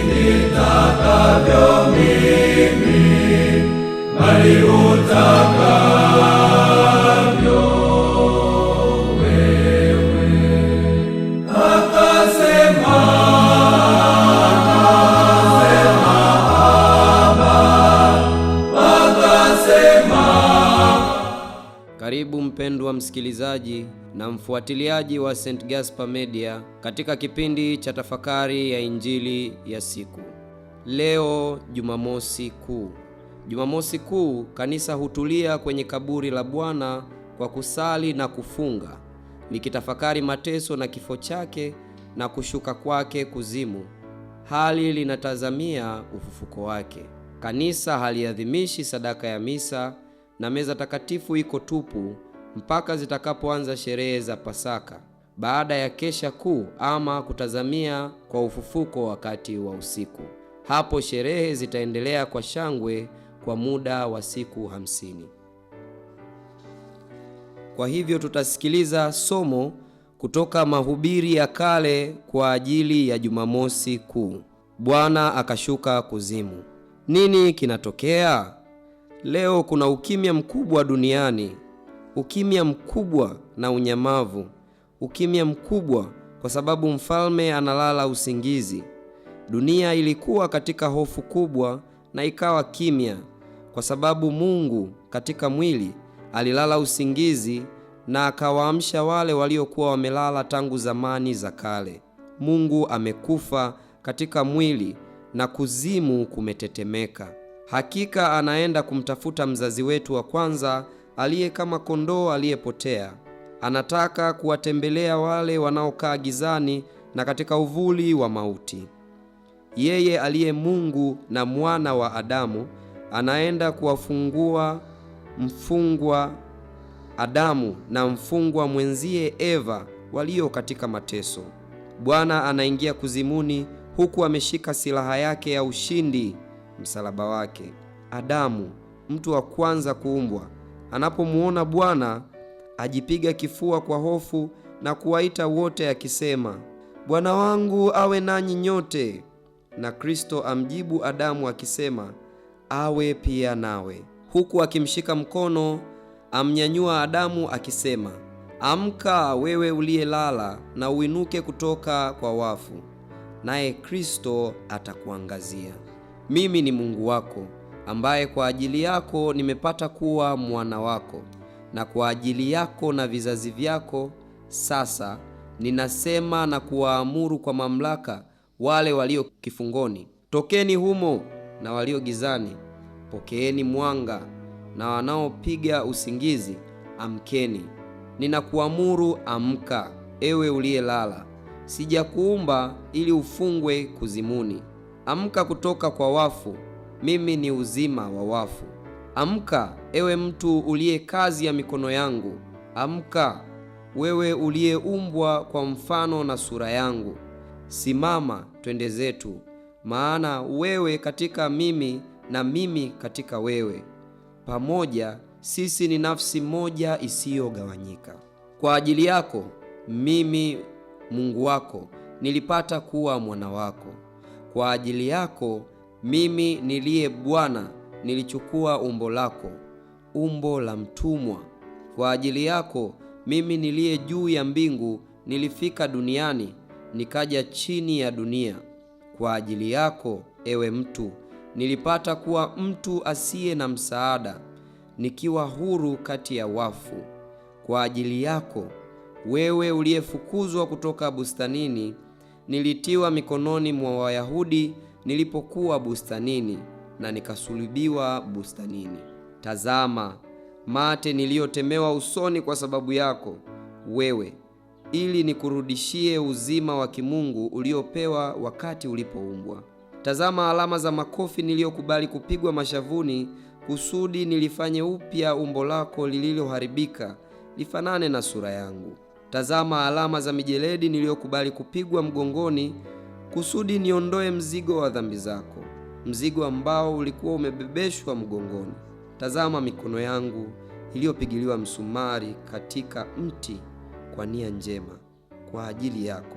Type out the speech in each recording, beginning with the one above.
nitakavyo mimi, bali utakavyo wewe. Akasema Karibu mpendwa msikilizaji na mfuatiliaji wa St. Gaspar Media katika kipindi cha tafakari ya Injili ya siku. Leo Jumamosi Kuu. Jumamosi Kuu kanisa hutulia kwenye kaburi la Bwana kwa kusali na kufunga, likitafakari mateso na kifo chake na kushuka kwake kuzimu, hali linatazamia ufufuko wake. Kanisa haliadhimishi sadaka ya misa na meza takatifu iko tupu mpaka zitakapoanza sherehe za Pasaka baada ya kesha kuu, ama kutazamia kwa ufufuko wakati wa usiku. Hapo sherehe zitaendelea kwa shangwe kwa muda wa siku 50. Kwa hivyo tutasikiliza somo kutoka mahubiri ya kale kwa ajili ya Jumamosi Kuu. Bwana akashuka kuzimu. Nini kinatokea? Leo kuna ukimya mkubwa duniani, ukimya mkubwa na unyamavu, ukimya mkubwa kwa sababu mfalme analala usingizi. Dunia ilikuwa katika hofu kubwa na ikawa kimya kwa sababu Mungu katika mwili alilala usingizi na akawaamsha wale waliokuwa wamelala tangu zamani za kale. Mungu amekufa katika mwili na kuzimu kumetetemeka. Hakika anaenda kumtafuta mzazi wetu wa kwanza aliye kama kondoo aliyepotea. Anataka kuwatembelea wale wanaokaa gizani na katika uvuli wa mauti. Yeye aliye Mungu na mwana wa Adamu anaenda kuwafungua mfungwa Adamu na mfungwa mwenzie Eva walio katika mateso. Bwana anaingia kuzimuni huku ameshika silaha yake ya ushindi, msalaba wake. Adamu, mtu wa kwanza kuumbwa, anapomuona Bwana ajipiga kifua kwa hofu na kuwaita wote akisema, Bwana wangu awe nanyi nyote. Na Kristo amjibu Adamu akisema, awe pia nawe. Huku akimshika mkono amnyanyua Adamu akisema, amka wewe uliyelala na uinuke kutoka kwa wafu, naye Kristo atakuangazia. Mimi ni Mungu wako, ambaye kwa ajili yako nimepata kuwa mwana wako, na kwa ajili yako na vizazi vyako sasa ninasema na kuwaamuru kwa mamlaka wale walio kifungoni, tokeni humo, na walio gizani pokeeni mwanga, na wanaopiga usingizi amkeni. Ninakuamuru amka, ewe uliyelala. Sijakuumba ili ufungwe kuzimuni. Amka kutoka kwa wafu, mimi ni uzima wa wafu. Amka, ewe mtu uliye kazi ya mikono yangu. Amka, wewe uliyeumbwa kwa mfano na sura yangu. Simama, twende zetu, maana wewe katika mimi na mimi katika wewe. Pamoja sisi ni nafsi moja isiyogawanyika. Kwa ajili yako mimi, Mungu wako, nilipata kuwa mwana wako. Kwa ajili yako mimi niliye Bwana nilichukua umbo lako, umbo la mtumwa. Kwa ajili yako mimi niliye juu ya mbingu nilifika duniani, nikaja chini ya dunia. Kwa ajili yako, ewe mtu, nilipata kuwa mtu asiye na msaada, nikiwa huru kati ya wafu. Kwa ajili yako, wewe uliyefukuzwa kutoka bustanini, nilitiwa mikononi mwa Wayahudi nilipokuwa bustanini, na nikasulubiwa bustanini. Tazama, mate niliyotemewa usoni kwa sababu yako wewe, ili nikurudishie uzima wa kimungu uliopewa wakati ulipoumbwa. Tazama alama za makofi niliyokubali kupigwa mashavuni, kusudi nilifanye upya umbo lako lililoharibika lifanane na sura yangu. Tazama alama za mijeledi niliyokubali kupigwa mgongoni, kusudi niondoe mzigo wa dhambi zako, mzigo ambao ulikuwa umebebeshwa mgongoni. Tazama mikono yangu iliyopigiliwa msumari katika mti kwa nia njema kwa ajili yako,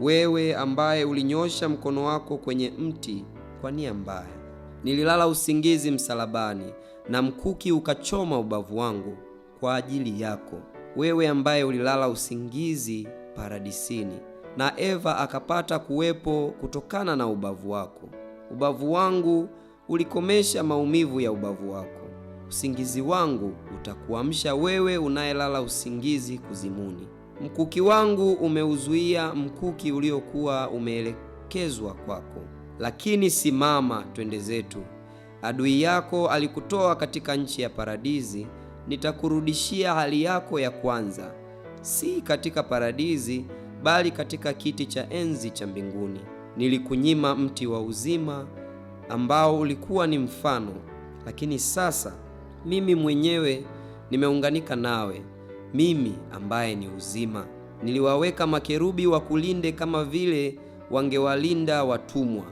wewe ambaye ulinyosha mkono wako kwenye mti kwa nia mbaya. Nililala usingizi msalabani, na mkuki ukachoma ubavu wangu kwa ajili yako, wewe ambaye ulilala usingizi paradisini, na Eva akapata kuwepo kutokana na ubavu wako. Ubavu wangu ulikomesha maumivu ya ubavu wako. Usingizi wangu utakuamsha wewe unayelala usingizi kuzimuni. Mkuki wangu umeuzuia mkuki uliokuwa umeelekezwa kwako. Lakini simama, twende zetu. Adui yako alikutoa katika nchi ya paradizi, nitakurudishia hali yako ya kwanza, si katika paradizi, bali katika kiti cha enzi cha mbinguni. Nilikunyima mti wa uzima ambao ulikuwa ni mfano, lakini sasa mimi mwenyewe nimeunganika nawe, mimi ambaye ni uzima. Niliwaweka makerubi wakulinde kama vile wangewalinda watumwa.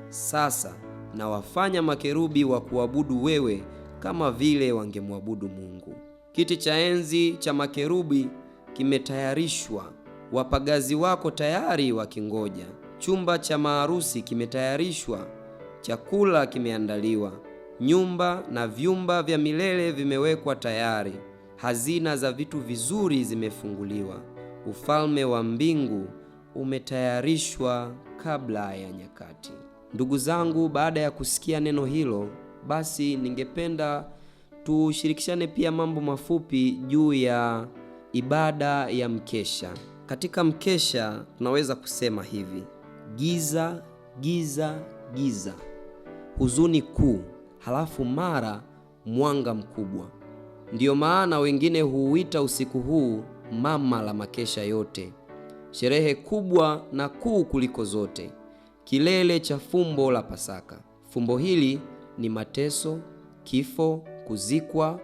Sasa nawafanya makerubi wa kuabudu wewe kama vile wangemwabudu Mungu. Kiti cha enzi cha makerubi kimetayarishwa, wapagazi wako tayari wakingoja. Chumba cha maharusi kimetayarishwa, chakula kimeandaliwa, nyumba na vyumba vya milele vimewekwa tayari, hazina za vitu vizuri zimefunguliwa. Ufalme wa mbingu umetayarishwa kabla ya nyakati. Ndugu zangu, baada ya kusikia neno hilo, basi ningependa tushirikishane pia mambo mafupi juu ya ibada ya mkesha. Katika mkesha tunaweza kusema hivi: giza, giza, giza, huzuni kuu, halafu mara mwanga mkubwa. Ndiyo maana wengine huuita usiku huu mama la makesha yote, sherehe kubwa na kuu kuliko zote, kilele cha fumbo la Pasaka. Fumbo hili ni mateso, kifo, kuzikwa,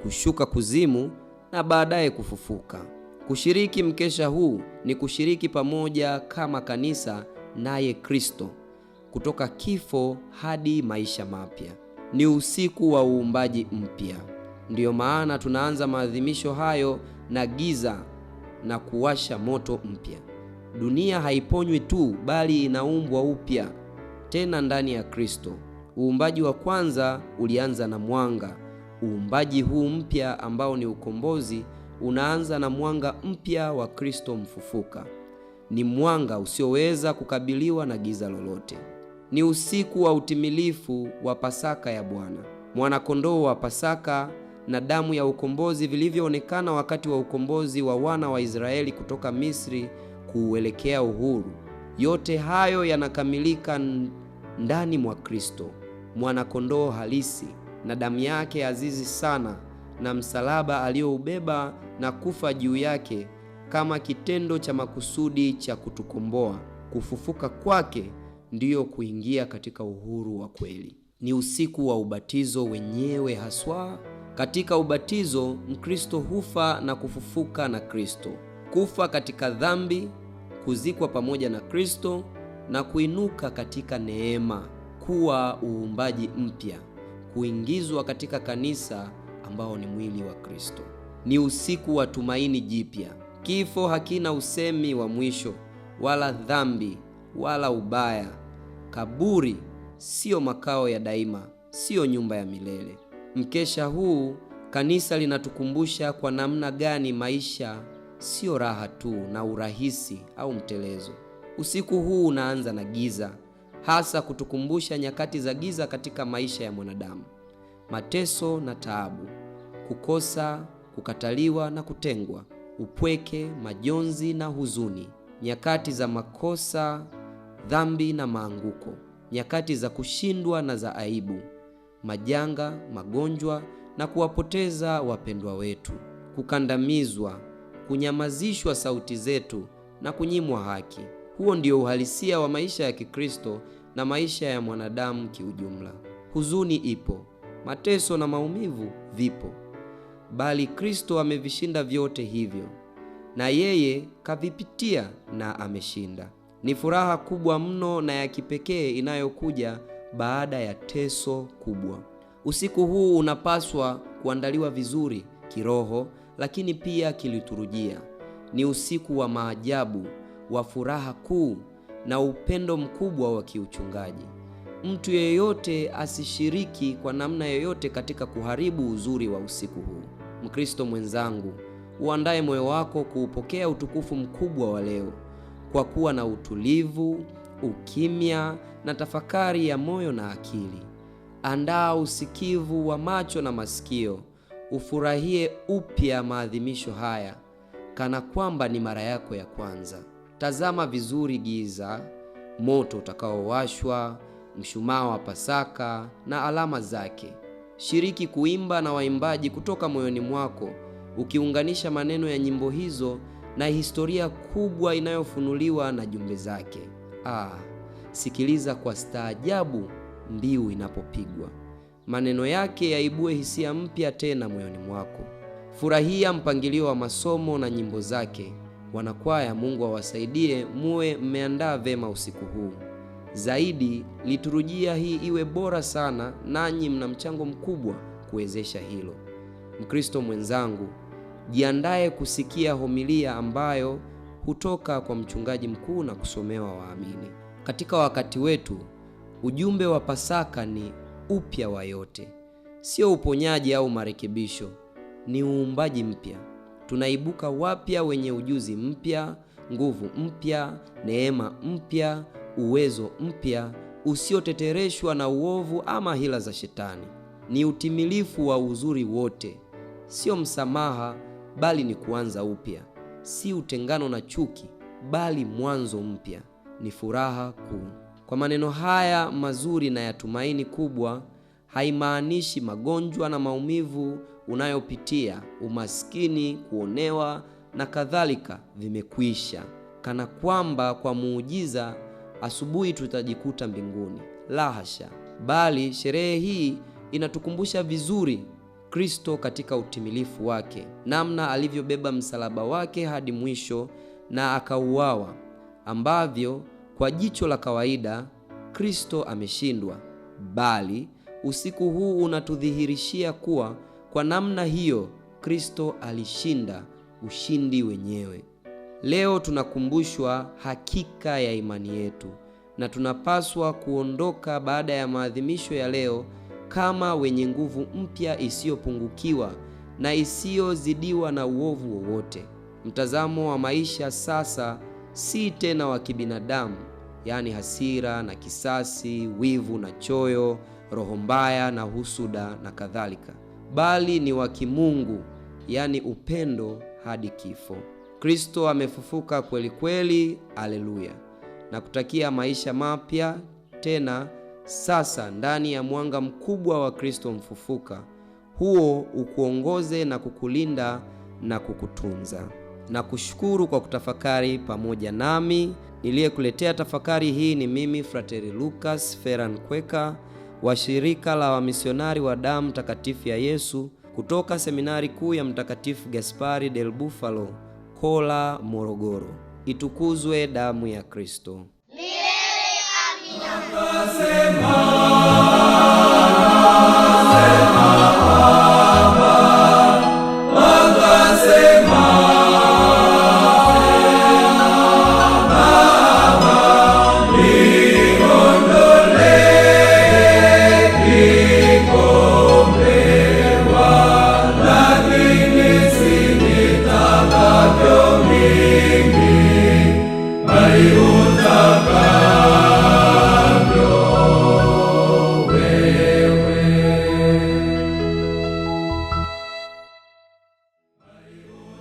kushuka kuzimu na baadaye kufufuka. Kushiriki mkesha huu ni kushiriki pamoja kama kanisa naye Kristo, kutoka kifo hadi maisha mapya. Ni usiku wa uumbaji mpya. Ndiyo maana tunaanza maadhimisho hayo na giza na kuwasha moto mpya. Dunia haiponywi tu, bali inaumbwa upya tena ndani ya Kristo. Uumbaji wa kwanza ulianza na mwanga. Uumbaji huu mpya ambao ni ukombozi unaanza na mwanga mpya wa Kristo mfufuka. Ni mwanga usioweza kukabiliwa na giza lolote. Ni usiku wa utimilifu wa Pasaka ya Bwana. Mwana-kondoo wa Pasaka na damu ya ukombozi vilivyoonekana wakati wa ukombozi wa wana wa Israeli kutoka Misri kuelekea uhuru. Yote hayo yanakamilika ndani mwa Kristo, mwana-kondoo halisi, na damu yake azizi sana, na msalaba alioubeba na kufa juu yake kama kitendo cha makusudi cha kutukomboa. Kufufuka kwake ndiyo kuingia katika uhuru wa kweli. Ni usiku wa ubatizo wenyewe haswa. Katika ubatizo, Mkristo hufa na kufufuka na Kristo, kufa katika dhambi, kuzikwa pamoja na Kristo na kuinuka katika neema, kuwa uumbaji mpya, kuingizwa katika kanisa ambao ni mwili wa Kristo. Ni usiku wa tumaini jipya. Kifo hakina usemi wa mwisho, wala dhambi, wala ubaya. Kaburi sio makao ya daima, sio nyumba ya milele. Mkesha huu kanisa linatukumbusha kwa namna gani maisha sio raha tu na urahisi au mtelezo. Usiku huu unaanza na giza, hasa kutukumbusha nyakati za giza katika maisha ya mwanadamu: mateso na taabu, kukosa, kukataliwa na kutengwa, upweke, majonzi na huzuni, nyakati za makosa, dhambi na maanguko, nyakati za kushindwa na za aibu, majanga, magonjwa na kuwapoteza wapendwa wetu, kukandamizwa, kunyamazishwa sauti zetu na kunyimwa haki. Huo ndio uhalisia wa maisha ya Kikristo na maisha ya mwanadamu kiujumla. Huzuni ipo, mateso na maumivu vipo, bali Kristo amevishinda vyote hivyo, na yeye kavipitia na ameshinda. Ni furaha kubwa mno na ya kipekee inayokuja baada ya teso kubwa. Usiku huu unapaswa kuandaliwa vizuri kiroho, lakini pia kiliturujia. Ni usiku wa maajabu, wa furaha kuu na upendo mkubwa wa kiuchungaji. Mtu yeyote asishiriki kwa namna yoyote katika kuharibu uzuri wa usiku huu. Mkristo mwenzangu, uandae moyo wako kuupokea utukufu mkubwa wa leo kwa kuwa na utulivu, ukimya na tafakari ya moyo na akili. Andaa usikivu wa macho na masikio, ufurahie upya maadhimisho haya kana kwamba ni mara yako ya kwanza. Tazama vizuri giza, moto utakaowashwa, mshumaa wa Pasaka na alama zake. Shiriki kuimba na waimbaji kutoka moyoni mwako, ukiunganisha maneno ya nyimbo hizo na historia kubwa inayofunuliwa na jumbe zake. Sikiliza kwa staajabu mbiu inapopigwa. Maneno yake yaibue hisia mpya tena moyoni mwako. Furahia mpangilio wa masomo na nyimbo zake. Wanakwaya, Mungu awasaidie muwe mmeandaa vema usiku huu. Zaidi, liturujia hii iwe bora sana, nanyi mna mchango mkubwa kuwezesha hilo. Mkristo mwenzangu, jiandae kusikia homilia ambayo hutoka kwa mchungaji mkuu na kusomewa waamini. Katika wakati wetu, ujumbe wa Pasaka ni upya wa yote. Sio uponyaji au marekebisho, ni uumbaji mpya. Tunaibuka wapya, wenye ujuzi mpya, nguvu mpya, neema mpya, uwezo mpya usiotetereshwa na uovu ama hila za Shetani. Ni utimilifu wa uzuri wote, sio msamaha bali ni kuanza upya. Si utengano na chuki bali mwanzo mpya. Ni furaha kuu. Kwa maneno haya mazuri na ya tumaini kubwa, haimaanishi magonjwa na maumivu unayopitia, umaskini, kuonewa na kadhalika vimekwisha, kana kwamba kwa muujiza asubuhi tutajikuta mbinguni. La hasha, bali sherehe hii inatukumbusha vizuri Kristo katika utimilifu wake, namna alivyobeba msalaba wake hadi mwisho na akauawa, ambavyo kwa jicho la kawaida Kristo ameshindwa, bali usiku huu unatudhihirishia kuwa kwa namna hiyo Kristo alishinda ushindi wenyewe. Leo tunakumbushwa hakika ya imani yetu, na tunapaswa kuondoka baada ya maadhimisho ya leo kama wenye nguvu mpya isiyopungukiwa na isiyozidiwa na uovu wowote. Mtazamo wa maisha sasa si tena wa kibinadamu, yaani hasira na kisasi, wivu na choyo, roho mbaya na husuda na kadhalika, bali ni wa kimungu, yaani upendo hadi kifo. Kristo amefufuka kweli kweli, aleluya, na kutakia maisha mapya tena sasa ndani ya mwanga mkubwa wa Kristo mfufuka. Huo ukuongoze na kukulinda na kukutunza. Na kushukuru kwa kutafakari pamoja nami. Niliyekuletea tafakari hii ni mimi Frateri Lucas Ferran Kweka wa shirika la wamisionari wa damu takatifu ya Yesu kutoka seminari kuu ya Mtakatifu Gaspari del Bufalo, Kola, Morogoro. Itukuzwe damu ya Kristo!